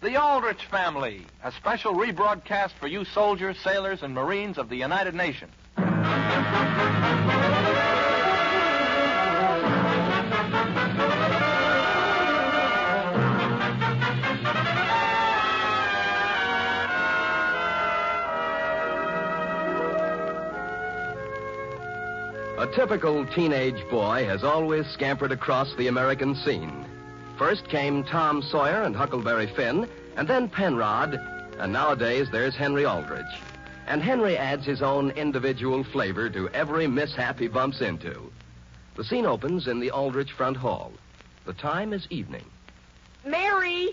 The Aldrich Family, a special rebroadcast for you soldiers, sailors, and Marines of the United Nations. A typical teenage boy has always scampered across the American scene. First came Tom Sawyer and Huckleberry Finn, and then Penrod, and nowadays there's Henry Aldrich. And Henry adds his own individual flavor to every mishap he bumps into. The scene opens in the Aldrich front hall. The time is evening. Mary!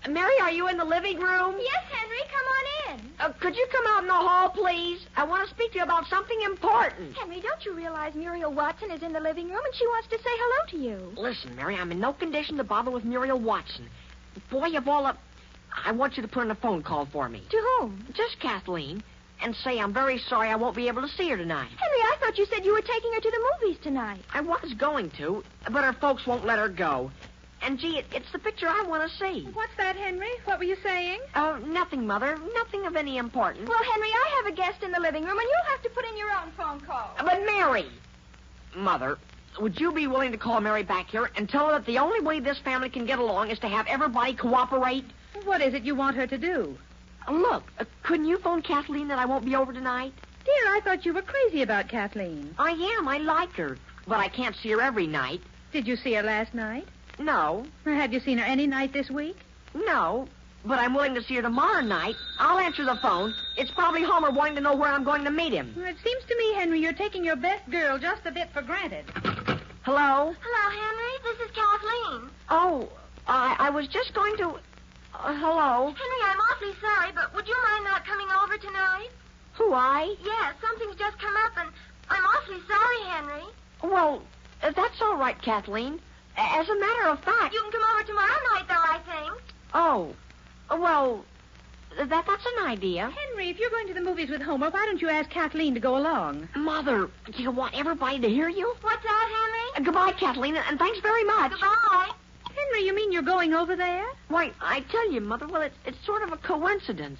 Mary, are you in the living room? Yes, Henry, come on in. Could you come out in the hall, please? I want to speak to you about something important. Henry, don't you realize Muriel Watson is in the living room and she wants to say hello to you? Listen, Mary, I'm in no condition to bother with Muriel Watson. Boy, of all I want you to put in a phone call for me. To whom? Just Kathleen. And say I'm very sorry I won't be able to see her tonight. Henry, I thought you said you were taking her to the movies tonight. I was going to, but her folks won't let her go. And, gee, it's the picture I want to see. What's that, Henry? What were you saying? Oh, nothing, Mother. Nothing of any importance. Well, Henry, I have a guest in the living room, and you'll have to put in your own phone call. But, Mary! Mother, would you be willing to call Mary back here and tell her that the only way this family can get along is to have everybody cooperate? What is it you want her to do? Look, couldn't you phone Kathleen that I won't be over tonight? Dear, I thought you were crazy about Kathleen. I am. I like her. But I can't see her every night. Did you see her last night? No. Or have you seen her any night this week? No. But I'm willing to see her tomorrow night. I'll answer the phone. It's probably Homer wanting to know where I'm going to meet him. Well, it seems to me, Henry, you're taking your best girl just a bit for granted. Hello? Hello, Henry. This is Kathleen. Oh, I was just going to... hello? Henry, I'm awfully sorry, but would you mind not coming over tonight? Who, I? Yes, something's just come up, and I'm awfully sorry, Henry. Well, that's all right, Kathleen. As a matter of fact... You can come over tomorrow night, though, I think. Oh, well, that's an idea. Henry, if you're going to the movies with Homer, why don't you ask Kathleen to go along? Mother, do you want everybody to hear you? What's that, Henry? Goodbye, Kathleen, and thanks very much. Goodbye. Henry, you mean you're going over there? Why, I tell you, Mother, well, it's sort of a coincidence.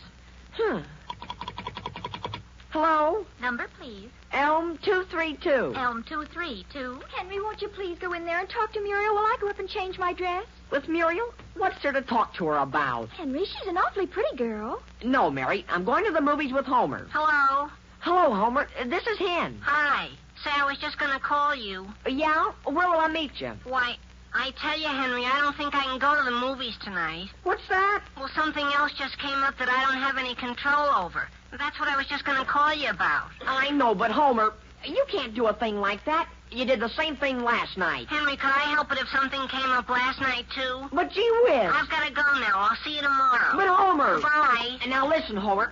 Hello? Number, please. Elm 232. Elm 232. Henry, won't you please go in there and talk to Muriel while I go up and change my dress? With Muriel? What's there to talk to her about? Henry, she's an awfully pretty girl. No, Mary. I'm going to the movies with Homer. Hello. Hello, Homer. This is Hen. Hi. Say, I was just going to call you. Yeah? Where will I meet you? Why, I tell you, Henry, I don't think I can go to the movies tonight. What's that? Well, something else just came up that I don't have any control over. That's what I was just going to call you about. I know, but Homer, you can't do a thing like that. You did the same thing last night. Henry, could I help it if something came up last night, too? But gee whiz. I've got to go now. I'll see you tomorrow. But Homer. Bye. And now listen, Homer.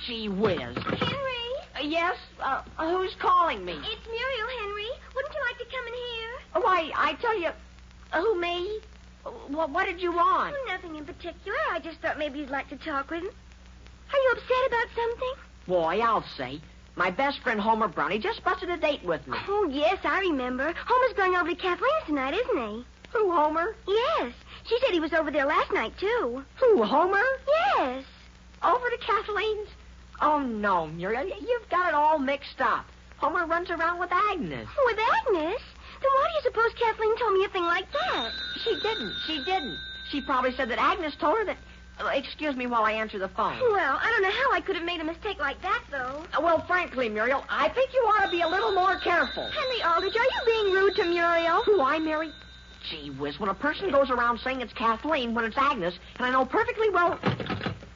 Gee whiz. Henry? Yes? Who's calling me? It's Muriel, Henry. Wouldn't you like to come in here? Why, I tell you... Who, me? What did you want? Oh, nothing in particular. I just thought maybe you'd like to talk with him. Are you upset about something? Boy, I'll say. My best friend Homer Brownie just busted a date with me. Oh, yes, I remember. Homer's going over to Kathleen's tonight, isn't he? Who, Homer? Yes. She said he was over there last night, too. Who, Homer? Yes. Over to Kathleen's? Oh, no, Muriel. You've got it all mixed up. Homer runs around with Agnes. With Agnes? Then why do you suppose Kathleen told me a thing like that? She didn't. She probably said that Agnes told her that... excuse me while I answer the phone. Well, I don't know how I could have made a mistake like that, though. Well, frankly, Muriel, I think you ought to be a little more careful. Henry Aldrich, are you being rude to Muriel? Who, I, Mary? Gee whiz, when a person goes around saying it's Kathleen when it's Agnes, and I know perfectly well...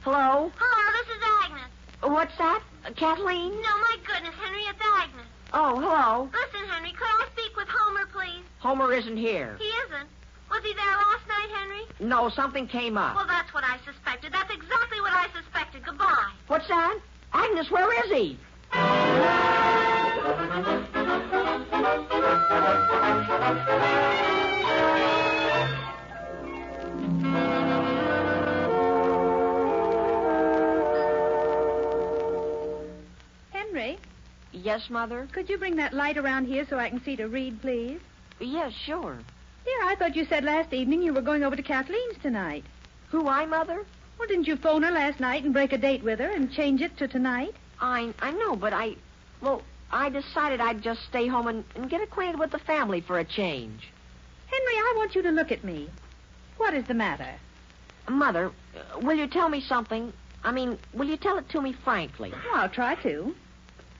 Hello? Hello, this is Agnes. What's that? Kathleen? No, my goodness, Henry, it's Agnes. Oh, hello. Listen, Henry, could I speak with Homer, please? Homer isn't here. He isn't. Was he there last night, Henry? No, something came up. Well, that's what I suspected. That's exactly what I suspected. Goodbye. What's that? Agnes, where is he? Henry, Yes, Mother? could you bring that light around here so I can see to read, please? Yes, sure. Dear, I thought you said last evening you were going over to Kathleen's tonight. Who, I, Mother? Well, didn't you phone her last night and break a date with her and change it to tonight? I know, but I decided I'd just stay home and get acquainted with the family for a change. Henry, I want you to look at me. What is the matter? Mother, will you tell me something? I mean, will you tell it to me frankly? Oh, I'll try to.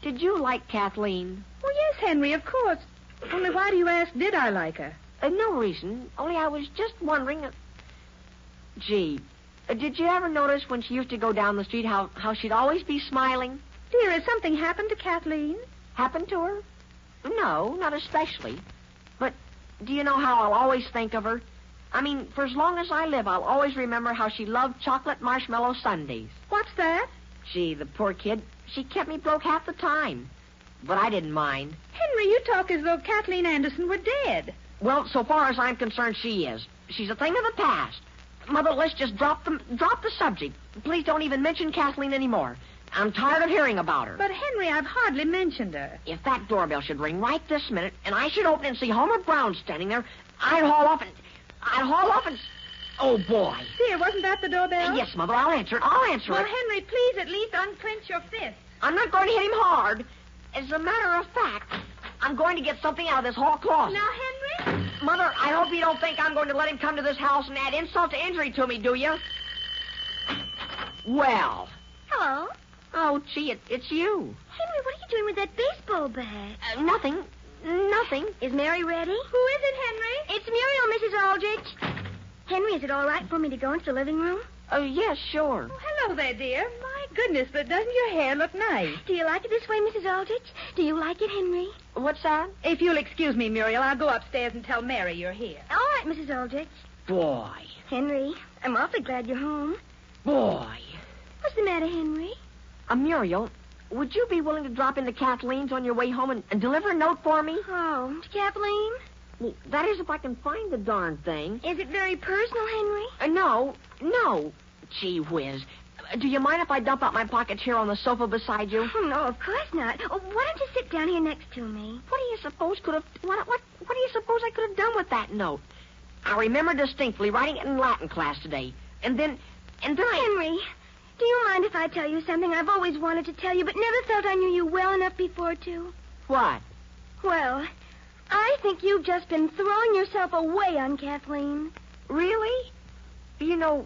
Did you like Kathleen? Well, yes, Henry, of course. Only why do you ask, did I like her? No reason. Only I was just wondering. Gee, did you ever notice when she used to go down the street how she'd always be smiling? Dear, has something happened to Kathleen? Happened to her? No, not especially. But do you know how I'll always think of her? I mean, for as long as I live, I'll always remember how she loved chocolate marshmallow sundaes. What's that? Gee, the poor kid, she kept me broke half the time. But I didn't mind. Henry, you talk as though Kathleen Anderson were dead. Well, so far as I'm concerned, she is. She's a thing of the past. Mother, let's just drop the subject. Please don't even mention Kathleen anymore. I'm tired of hearing about her. But, Henry, I've hardly mentioned her. If that doorbell should ring right this minute, and I should open and see Homer Brown standing there, I'd haul off and... Oh, boy. Dear, wasn't that the doorbell? Yes, Mother, I'll answer it. I'll answer Well, it. Henry, please at least unclench your fist. I'm not going to hit him hard. As a matter of fact, I'm going to get something out of this hall closet. Now, Henry? Mother, I hope you don't think I'm going to let him come to this house and add insult to injury to me, do you? Well. Hello. Oh, gee, it's you. Henry, what are you doing with that baseball bat? Nothing. Nothing. Is Mary ready? Who is it, Henry? It's Muriel, Mrs. Aldrich. Henry, is it all right for me to go into the living room? Oh, yes, sure. Oh, hello there, dear. My goodness, but doesn't your hair look nice? Do you like it this way, Mrs. Aldrich? Do you like it, Henry? What's that? If you'll excuse me, Muriel, I'll go upstairs and tell Mary you're here. All right, Mrs. Aldrich. Boy. Henry, I'm awfully glad you're home. Boy. What's the matter, Henry? Muriel, would you be willing to drop into Kathleen's on your way home and deliver a note for me? Oh, to Kathleen? Well, that is, if I can find the darn thing. Is it very personal, Henry? No. Gee whiz. Do you mind if I dump out my pockets here on the sofa beside you? Oh, no, of course not. Oh, why don't you sit down here next to me? What do you suppose what do you suppose I could have done with that note? I remember distinctly writing it in Latin class today. And then Henry, do you mind if I tell you something I've always wanted to tell you, but never felt I knew you well enough before to? What? Well, I think you've just been throwing yourself away on Kathleen. Really? You know,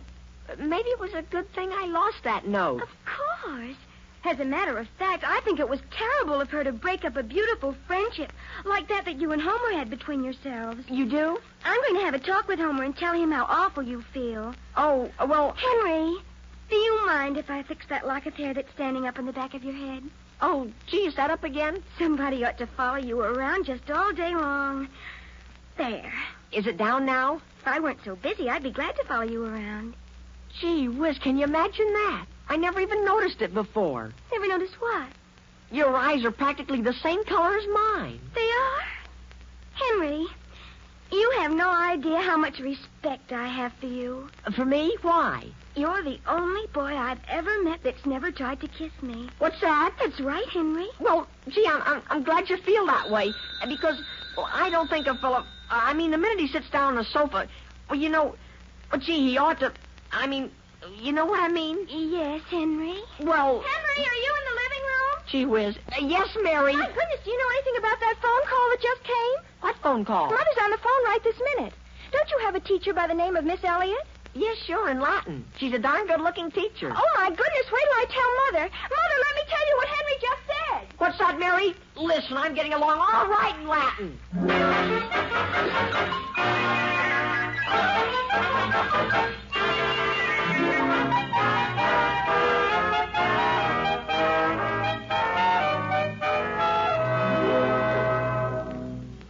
maybe it was a good thing I lost that note. Of course. As a matter of fact, I think it was terrible of her to break up a beautiful friendship like that you and Homer had between yourselves. You do? I'm going to have a talk with Homer and tell him how awful you feel. Oh, well... Henry, do you mind if I fix that lock of hair that's standing up on the back of your head? Oh, gee, is that up again? Somebody ought to follow you around just all day long. There. Is it down now? If I weren't so busy, I'd be glad to follow you around. Gee whiz, can you imagine that? I never even noticed it before. Never noticed what? Your eyes are practically the same color as mine. They are? Henry, you have no idea how much respect I have for you. For me? Why? You're the only boy I've ever met that's never tried to kiss me. What's that? That's right, Henry. Well, gee, I'm glad you feel that way. Because, well, I don't think a fellow... the minute he sits down on the sofa... Well, you know... Well, gee, he ought to... you know what I mean? Yes, Henry. Well... Henry, are you in the living room? Gee whiz. Yes, Mary. My goodness, do you know anything about that phone call that just came? What phone call? Mother's on the phone right this minute. Don't you have a teacher by the name of Miss Elliott? Yes, sure, in Latin. She's a darn good-looking teacher. Oh, my goodness, wait till I tell Mother. Mother, let me tell you what Henry just said. What's that, Mary? Listen, I'm getting along all right in Latin.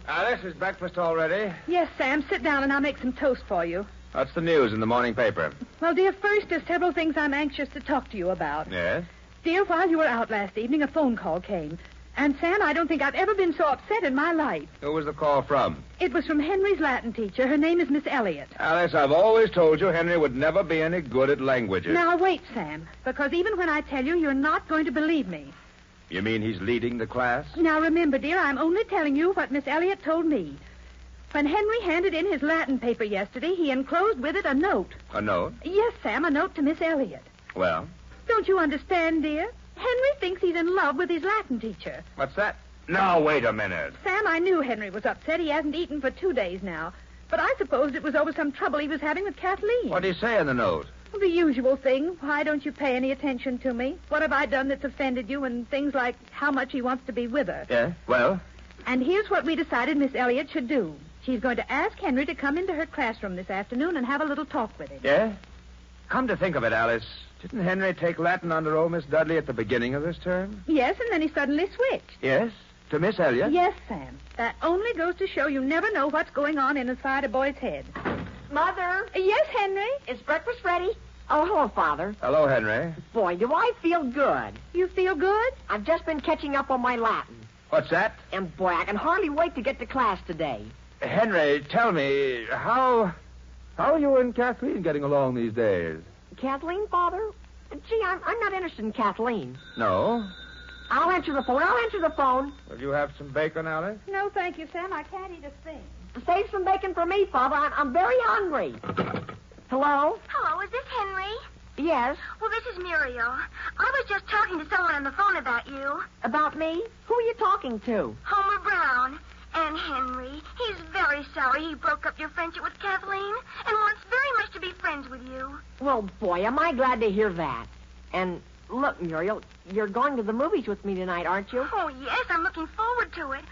Alice, is breakfast all ready? Yes, Sam, sit down and I'll make some toast for you. What's the news in the morning paper? Well, dear, first, there's several things I'm anxious to talk to you about. Yes? Dear, while you were out last evening, a phone call came. And, Sam, I don't think I've ever been so upset in my life. Who was the call from? It was from Henry's Latin teacher. Her name is Miss Elliott. Alice, I've always told you Henry would never be any good at languages. Now, wait, Sam, because even when I tell you, you're not going to believe me. You mean he's leading the class? Now, remember, dear, I'm only telling you what Miss Elliott told me. When Henry handed in his Latin paper yesterday, he enclosed with it a note. A note? Yes, Sam, a note to Miss Elliott. Well, Don't you understand, dear? Henry thinks he's in love with his Latin teacher. what's that? Now, wait a minute. Sam, I knew Henry was upset. He hasn't eaten for 2 days now. But I supposed it was over some trouble he was having with Kathleen. What did he say in the note? Well, the usual thing. Why don't you pay any attention to me? What have I done that's offended you? And things like how much he wants to be with her. Yeah? Well? And here's what we decided Miss Elliott should do. She's going to ask Henry to come into her classroom this afternoon and have a little talk with him. Yeah? Come to think of it, Alice, didn't Henry take Latin under old Miss Dudley at the beginning of this term? Yes, and then he suddenly switched. Yes? To Miss Elliott? Yes, Sam. That only goes to show you never know what's going on inside a boy's head. Mother, Yes, Henry? is breakfast ready? Oh, hello, Father. Hello, Henry. Boy, do I feel good. You feel good? I've just been catching up on my Latin. What's that? And, boy, I can hardly wait to get to class today. Henry, tell me, how are you and Kathleen getting along these days? Kathleen, Father? Gee, I'm not interested in Kathleen. No? I'll answer the phone. Will you have some bacon, Alice? No, thank you, Sam. I can't eat a thing. Save some bacon for me, Father. I'm very hungry. Hello? Hello, is this Henry? Yes. Well, this is Muriel. I was just talking to someone on the phone about you. About me? Who are you talking to? Homer Brown. And Henry, he's very sorry he broke up your friendship with Kathleen and wants very much to be friends with you. Well, boy, am I glad to hear that. And look, Muriel, you're going to the movies with me tonight, aren't you? Oh, yes, I'm looking forward to it.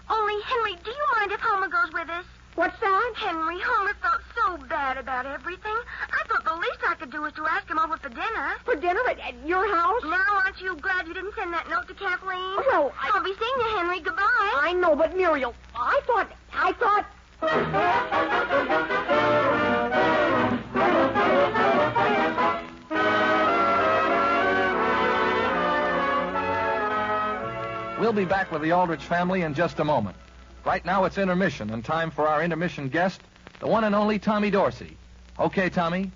Only, Henry, do you mind if Homer goes with us? What's that? Henry, Homer felt so bad about everything. I thought the least I could do was to ask him over for dinner. For dinner at your house? Now, aren't you glad you didn't send that note to Kathleen? Well, I'll be seeing you, Henry. Goodbye. I know, but Muriel, I thought... We'll be back with the Aldrich family in just a moment. Right now it's intermission and time for our intermission guest, the one and only Tommy Dorsey. Okay, Tommy?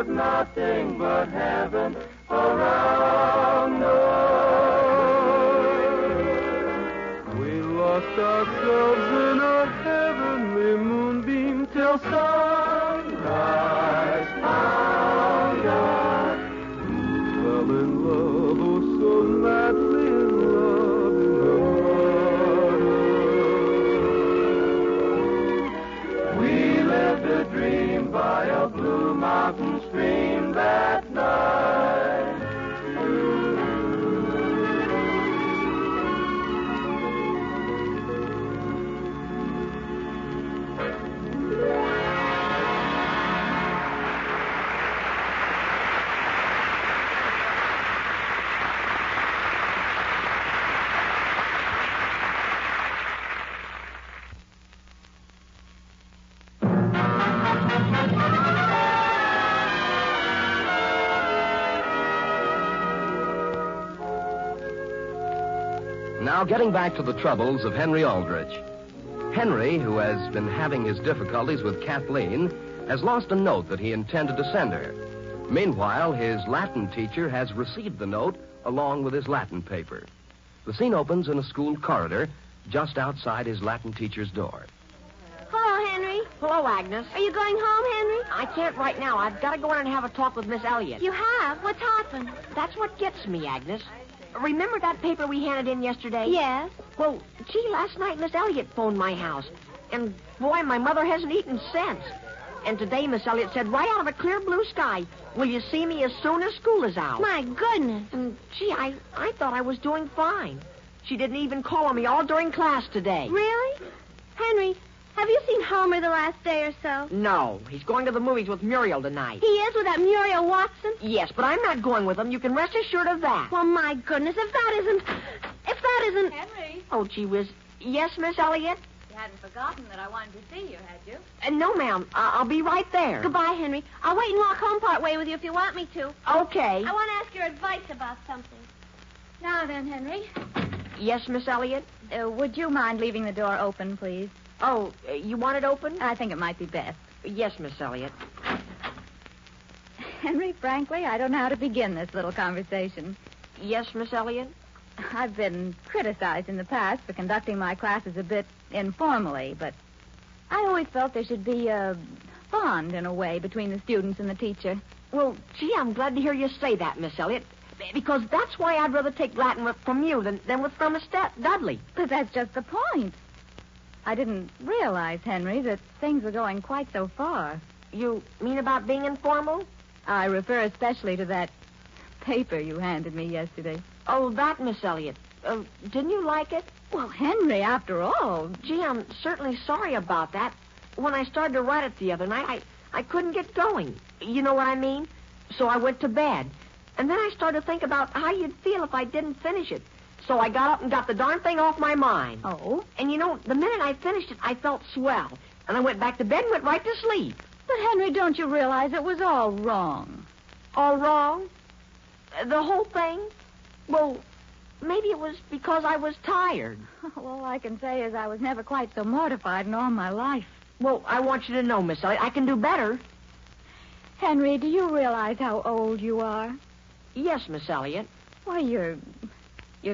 Nothing but heaven around us. We lost ourselves in a heavenly moonbeam till sunrise found us. We fell in love, oh so madly in love in the water. We lived a dream by a blue mountain stream. Now, getting back to the troubles of Henry Aldrich. Henry, who has been having his difficulties with Kathleen, has lost a note that he intended to send her. Meanwhile, his Latin teacher has received the note along with his Latin paper. The scene opens in a school corridor just outside his Latin teacher's door. Hello, Henry. Hello, Agnes. Are you going home, Henry? I can't right now. I've got to go in and have a talk with Miss Elliott. You have? What's happened? That's what gets me, Agnes. Remember that paper we handed in yesterday? Yes. Well, gee, last night Miss Elliott phoned my house. And, boy, my mother hasn't eaten since. And today Miss Elliott said, right out of a clear blue sky, will you see me as soon as school is out? My goodness. And, gee, I thought I was doing fine. She didn't even call on me all during class today. Really? Henry, have you seen Homer the last day or so? No, he's going to the movies with Muriel tonight. He is with that Muriel Watson? Yes, but I'm not going with him. You can rest assured of that. Well, my goodness, if that isn't... Henry, Oh, gee whiz. Yes, Miss Elliott? you hadn't forgotten that I wanted to see you, had you? No, ma'am. I'll be right there. Goodbye, Henry. I'll wait and walk home part way with you if you want me to. Okay. I want to ask your advice about something. Now then, Henry, Yes, Miss Elliott? would you mind leaving the door open, please? Oh, you want it open? I think it might be best. Yes, Miss Elliott. Henry, frankly, I don't know how to begin this little conversation. Yes, Miss Elliott? I've been criticized in the past for conducting my classes a bit informally, but I always felt there should be a bond, in a way, between the students and the teacher. Well, gee, I'm glad to hear you say that, Miss Elliott. Because that's why I'd rather take Latin from you than from Miss Dudley. But that's just the point. I didn't realize, Henry, that things were going quite so far. You mean about being informal? I refer especially to that paper you handed me yesterday. Oh, that, Miss Elliott. Didn't you like it? Well, Henry, after all... Gee, I'm certainly sorry about that. When I started to write it the other night, I couldn't get going. You know what I mean? So I went to bed. And then I started to think about how you'd feel if I didn't finish it. So I got up and got the darn thing off my mind. Oh? And, you know, the minute I finished it, I felt swell. And I went back to bed and went right to sleep. But, Henry, don't you realize it was all wrong? All wrong? The whole thing? Well, maybe it was because I was tired. All I can say is I was never quite so mortified in all my life. Well, I want you to know, Miss Elliott, I can do better. Henry, do you realize how old you are? Yes, Miss Elliott. Why, you're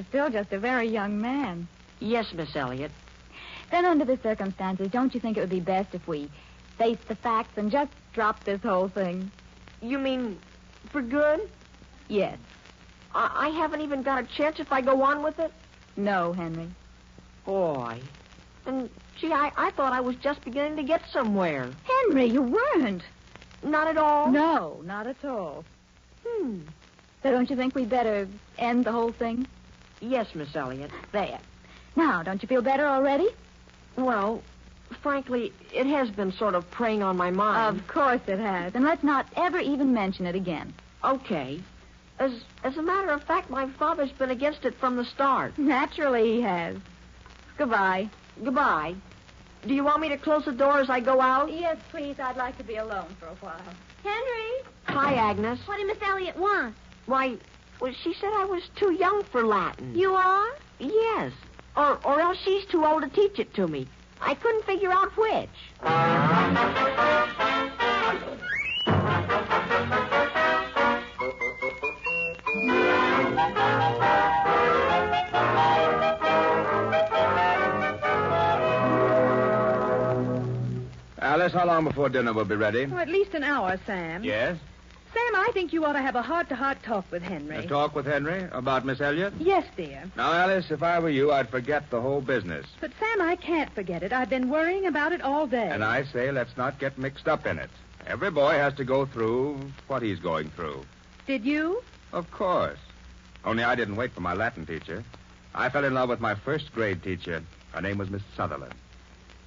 still just a very young man. Yes, Miss Elliott. Then under the circumstances, don't you think it would be best if we face the facts and just drop this whole thing? You mean for good? Yes. I haven't even got a chance if I go on with it? No, Henry. Boy. And, gee, I thought I was just beginning to get somewhere. Henry, you weren't. Not at all? No, not at all. So don't you think we'd better end the whole thing? Yes, Miss Elliott. There. Now, don't you feel better already? Well, frankly, it has been sort of preying on my mind. Of course it has. And let's not ever even mention it again. Okay. As a matter of fact, my father's been against it from the start. Naturally he has. Goodbye. Goodbye. Do you want me to close the door as I go out? Yes, please. I'd like to be alone for a while. Henry, Hi, Agnes. what did Miss Elliott want? Why, well, she said I was too young for Latin. You are? Yes. Or else she's too old to teach it to me. I couldn't figure out which. Alice, how long before dinner will be ready? At least an hour, Sam. Yes? Sam, I think you ought to have a heart-to-heart talk with Henry. A talk with Henry about Miss Elliott? Yes, dear. Now, Alice, if I were you, I'd forget the whole business. But, Sam, I can't forget it. I've been worrying about it all day. And I say let's not get mixed up in it. Every boy has to go through what he's going through. Did you? Of course. Only I didn't wait for my Latin teacher. I fell in love with my first grade teacher. Her name was Miss Sutherland.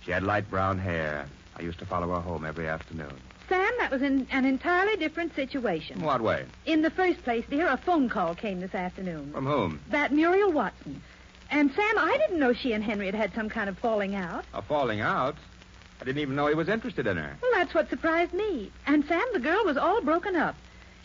She had light brown hair. I used to follow her home every afternoon. Sam, that was an entirely different situation. What way? In the first place, dear, a phone call came this afternoon. From whom? That Muriel Watson. And, Sam, I didn't know she and Henry had had some kind of falling out. A falling out? I didn't even know he was interested in her. Well, that's what surprised me. And, Sam, the girl was all broken up.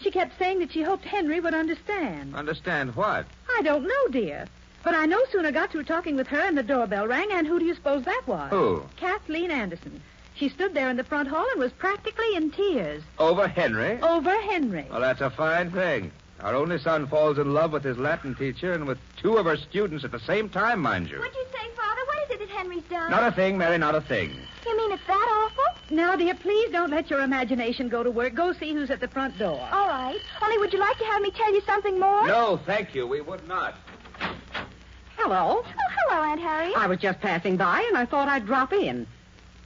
She kept saying that she hoped Henry would understand. Understand what? I don't know, dear. But I no sooner got through talking with her and the doorbell rang, and who do you suppose that was? Who? Kathleen Anderson. She stood there in the front hall and was practically in tears. Over Henry? Over Henry. Well, that's a fine thing. Our only son falls in love with his Latin teacher and with two of her students at the same time, mind you. What'd you say, Father? What is it that Henry's done? Not a thing, Mary, not a thing. You mean it's that awful? Now, dear, please don't let your imagination go to work. Go see who's at the front door. All right. Only would you like to have me tell you something more? No, thank you. We would not. Hello. Oh, hello, Aunt Harriet. I was just passing by, and I thought I'd drop in.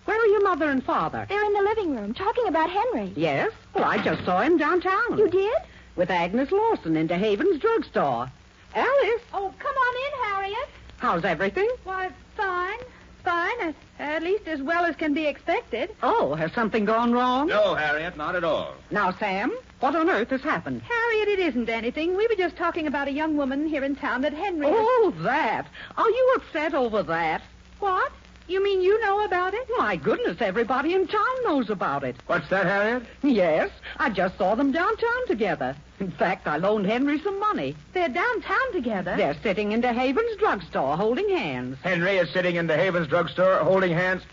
Where are your mother and father? They're in the living room talking about Henry. Yes? Well, I just saw him downtown. You did? With Agnes Lawson into Haven's drugstore. Alice, Oh, come on in, Harriet. how's everything? Why, fine. Fine. At least as well as can be expected. Oh, has something gone wrong? No, Harriet, not at all. Now, Sam, what on earth has happened? Harriet, it isn't anything. We were just talking about a young woman here in town that Henry... Oh, that. Are you upset over that? What? You mean you know about it? My goodness, everybody in town knows about it. What's that, Harriet? Yes, I just saw them downtown together. In fact, I loaned Henry some money. They're downtown together. They're sitting in Haven's drugstore holding hands. Henry is sitting in the Haven's drugstore holding hands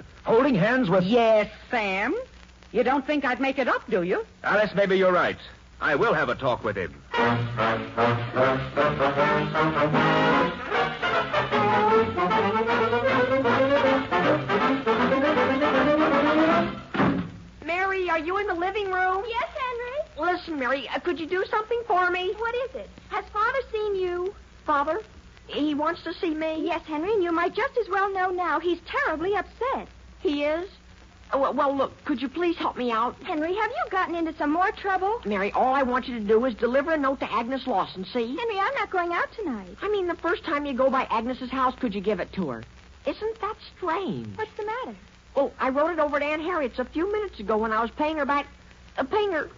with... Yes, Sam. You don't think I'd make it up, do you? Alice, maybe you're right. I will have a talk with him. Mary, are you in the living room? Yes, Henry. Listen, Mary, could you do something for me? What is it? Has Father seen you? Father, he wants to see me. Yes, Henry, and you might just as well know now. He's terribly upset. He is? Oh, well, look, could you please help me out? Henry, have you gotten into some more trouble? Mary, all I want you to do is deliver a note to Agnes Lawson, see? Henry, I'm not going out tonight. I mean, the first time you go by Agnes's house, could you give it to her? Isn't that strange? What's the matter? Oh, I wrote it over to Aunt Harriet's a few minutes ago when I was paying her back. Paying her.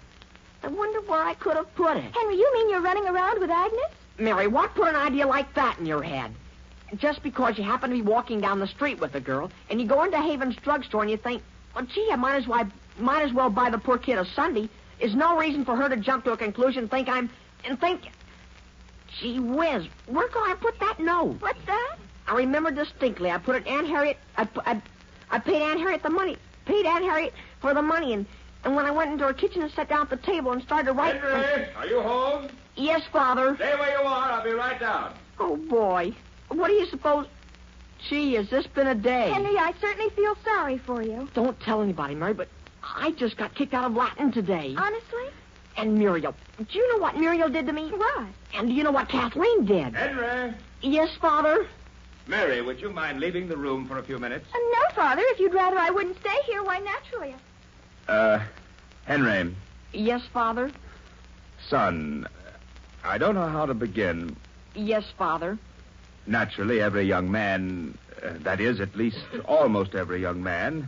I wonder where I could have put it. Henry, you mean you're running around with Agnes? Mary, what put an idea like that in your head? Just because you happen to be walking down the street with a girl, and you go into Haven's drugstore and you think, well, gee, I might as well buy the poor kid a Sunday, is no reason for her to jump to a conclusion and think, gee whiz, where could I put that note? What's that? I remember distinctly. I put it Aunt Harriet. I paid Aunt Harriet the money. Paid Aunt Harriet for the money, and when I went into her kitchen and sat down at the table and started to write. Henry, are you home? Yes, Father. Stay where you are. I'll be right down. Oh boy, what do you suppose? Gee, has this been a day? Henry, I certainly feel sorry for you. Don't tell anybody, Mary, but I just got kicked out of Latin today. Honestly? And Muriel. Do you know what Muriel did to me? What? And do you know what Kathleen did? Henry. Yes, Father. Mary, would you mind leaving the room for a few minutes? No, Father. If you'd rather I wouldn't stay here, why, naturally. Henry. Yes, Father. Son, I don't know how to begin. Yes, Father. Naturally, every young man, that is, at least almost every young man,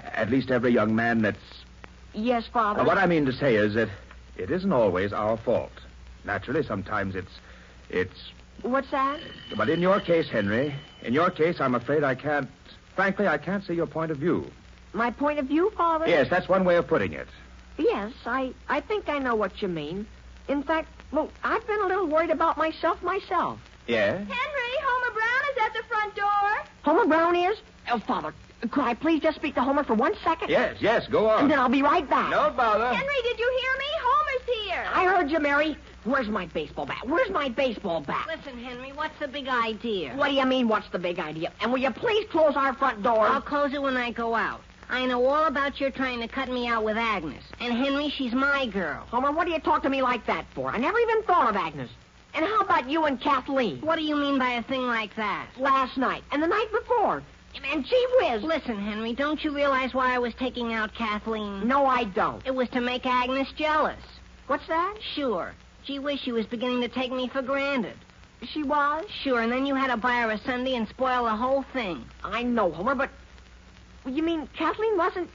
at least every young man that's... Yes, Father. What I mean to say is that it isn't always our fault. Naturally, sometimes it's... What's that? But in your case, Henry, in your case, I'm afraid I can't... Frankly, I can't see your point of view. My point of view, Father? Yes, that's one way of putting it. Yes, I think I know what you mean. In fact, well, I've been a little worried about myself. Yeah? Henry, Homer Brown is at the front door. Homer Brown is? Oh, Father, could I please just speak to Homer for 1 second? Yes, go on. And then I'll be right back. Don't bother. Henry, did you hear me? Homer's here. I heard you, Mary. Where's my baseball bat? Listen, Henry, what's the big idea? What do you mean, what's the big idea? And will you please close our front door? I'll close it when I go out. I know all about your trying to cut me out with Agnes. And Henry, she's my girl. Homer, what do you talk to me like that for? I never even thought of Agnes. And how about you and Kathleen? What do you mean by a thing like that? Last night and the night before. And gee whiz. Listen, Henry, don't you realize why I was taking out Kathleen? No, I don't. It was to make Agnes jealous. What's that? Sure. Gee whiz, she was beginning to take me for granted. She was? Sure, and then you had to buy her a Sunday and spoil the whole thing. I know, Homer, but... You mean Kathleen wasn't...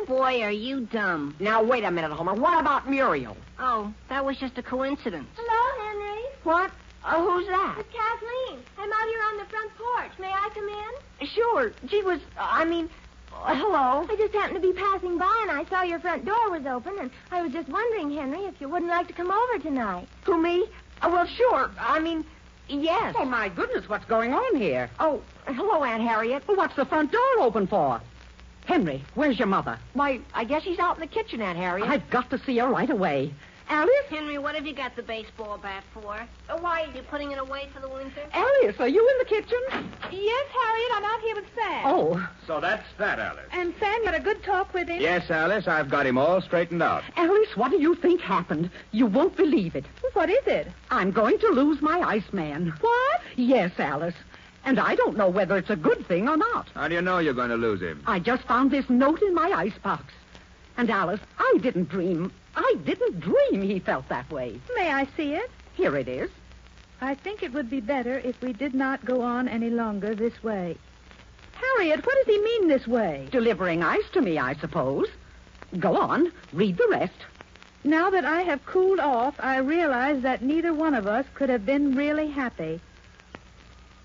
Boy, are you dumb. Now, wait a minute, Homer. What about Muriel? Oh, that was just a coincidence. Hello, Henry. What? Who's that? It's Kathleen. I'm out here on the front porch. May I come in? Sure. Gee whiz, hello. I just happened to be passing by, and I saw your front door was open, and I was just wondering, Henry, if you wouldn't like to come over tonight. To me? Well, sure. Yes. Oh, my goodness, what's going on here? Oh, hello, Aunt Harriet. Well, what's the front door open for? Henry, where's your mother? Why, I guess she's out in the kitchen, Aunt Harriet. I've got to see her right away. Alice? Henry, what have you got the baseball bat for? Why, you putting it away for the winter? Alice, are you in the kitchen? Yes, Harriet, I'm out here with Sam. Oh, So that's that, Alice. And Sam, you had a good talk with him? Yes, Alice, I've got him all straightened out. Alice, what do you think happened? You won't believe it. What is it? I'm going to lose my Iceman. What? Yes, Alice. And I don't know whether it's a good thing or not. How do you know you're going to lose him? I just found this note in my icebox. And, Alice, I didn't dream he felt that way. May I see it? Here it is. I think it would be better if we did not go on any longer this way. Harriet, what does he mean this way? Delivering ice to me, I suppose. Go on, read the rest. Now that I have cooled off, I realize that neither one of us could have been really happy.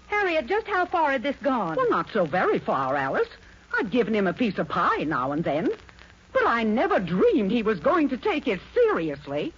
Harriet, just how far had this gone? Well, not so very far, Alice. I'd given him a piece of pie now and then. But I never dreamed he was going to take it seriously.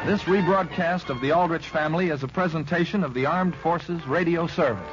This rebroadcast of the Aldrich Family is a presentation of the Armed Forces Radio Service.